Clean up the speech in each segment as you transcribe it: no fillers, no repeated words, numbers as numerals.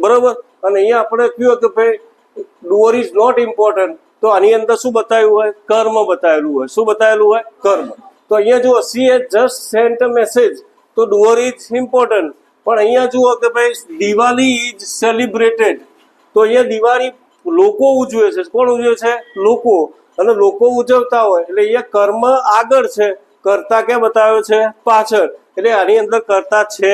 બરોબર. અને અહીંયા આપણે કહ્યું કે ભાઈ ડુઅર ઇઝ નોટ ઇમ્પોર્ટન્ટ, તો આની અંદર શું બતાવ્યું હોય? કર્મ બતાવેલું હોય. શું બતાવેલું હોય? કર્મ. તો અહીંયા જુઓ, she has just sent a message, તો ડુઅર ઇઝ ઇમ્પોર્ટન્ટ. પણ અહીંયા જુઓ કે ભાઈ દિવાળી ઇઝ સેલિબ્રેટેડ, તો અહીંયા દિવાળી લોકો ઉજવે છે. કોણ ઉજવે છે? લોકો. અને લોકો ઉજવતા હોય એટલે અહીંયા કર્મ આગળ છે, કર્તા ક્યાં બતાવ્યો છે? પાછળ. એટલે આની અંદર કર્તા છે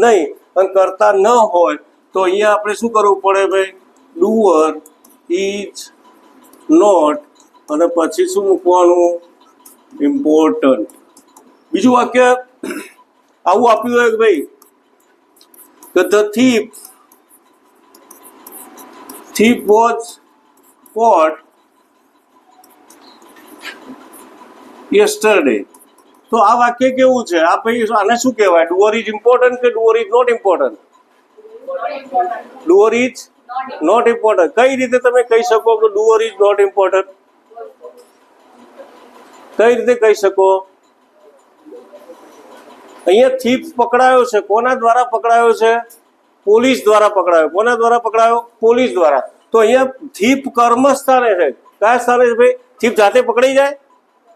નહીં. અને કર્તા ન હોય તો અહીંયા આપણે શું કરવું પડે ભાઈ? ડુઅર ઇઝ નોટ, અને પછી શું મૂકવાનું? ઇમ્પોર્ટન્ટ. બીજું વાક્ય આવું આપ્યું હોય કે ભાઈ કે the thief was caught yesterday. તો આ વાક્ય કેવું છે? આ ભાઈ આને શું કહેવાય? ડુઅર ઇઝ ઇમ્પોર્ટન્ટ કે doer is not important? Doer is not important. કઈ રીતે તમે કહી શકો કે ડુઅર ઇઝ નોટ ઇમ્પોર્ટન્ટ? કઈ રીતે કહી શકો? અહીંયા થીફ પકડાયો છે, કોના દ્વારા પકડાયો છે? પોલીસ દ્વારા પકડાયો. કોના દ્વારા પકડાયો? પોલીસ દ્વારા. તો અહીંયા થીફ કર્મ સ્થાને છે. કયા સ્થાને છે ભાઈ? થીફ જાતે પકડાઈ જાય?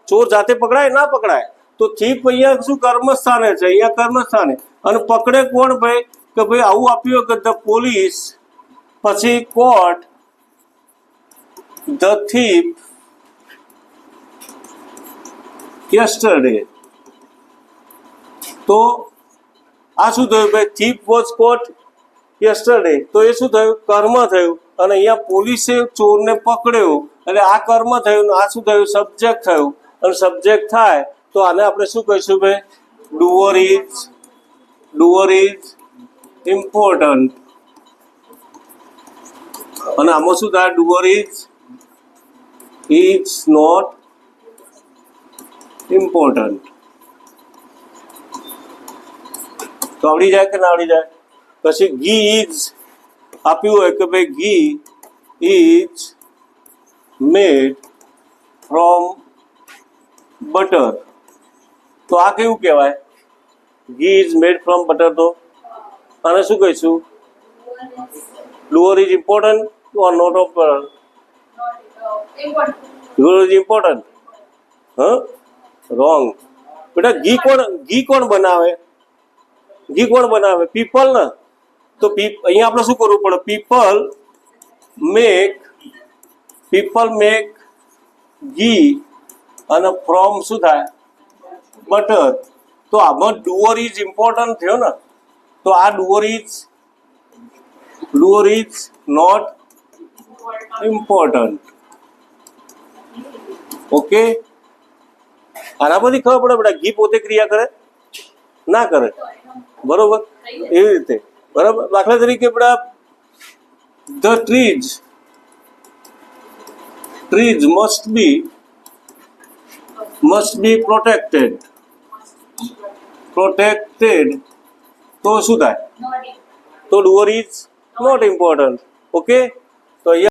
ચોર જાતે પકડાય? ના પકડાય. તો થીફ અહીંયા શું કર્મ સ્થાને છે? અહીંયા કર્મ સ્થાને. અને પકડે કોણ ભાઈ? કે ભાઈ આવું આપ્યું કે ધ પોલીસ, પછી કોર્ટ ધ થીફ યસ્ટરડે. તો આ શું થયું ભાઈ? Thief was caught yesterday. તો એ શું થયું? કર્મ થયું. અને અહીંયા પોલીસે ચોરને પકડ્યો એટલે આ કર્મ થયું. આ શું થયું? સબ્જેક્ટ થયું. અને સબ્જેક્ટ થાય તો આને આપણે શું કહીશું ભાઈ? Doer is important. અને આમાં શું થાય? Doer is not important. તો આવડી જાય કે ના આવડી જાય? પછી ઘી ઇઝ આપ્યું હોય કે ભાઈ ઘી ઇઝ મેડ ફ્રોમ બટર. તો આ કેવું કહેવાય? ઘી ઇઝ મેડ ફ્રોમ બટર. તો આને શું કહીશું? Doer is important or not important? Doer is important. હા, રોંગ. બેટા ઘી કોણ બનાવે? ઘી કોણ બનાવે? પીપલ ને. તો અહીંયા આપણે શું કરવું પડે? પીપલ મેક ઘી, અને ફ્રોમ શું થાય? બટર. તો આમાં ડુઅર ઇઝ ઇમ્પોર્ટન્ટ થયો ને. તો આ doer is not important. Okay. આના બધી ખબર પડે બેટા. ઘી પોતે ક્રિયા કરે? ના કરે. બરોબર. એવી રીતે. બરાબર. દાખલા તરીકે બેટા the trees must be protected. તો શું થાય? તો doer is not important. Okay. તો અહીંયા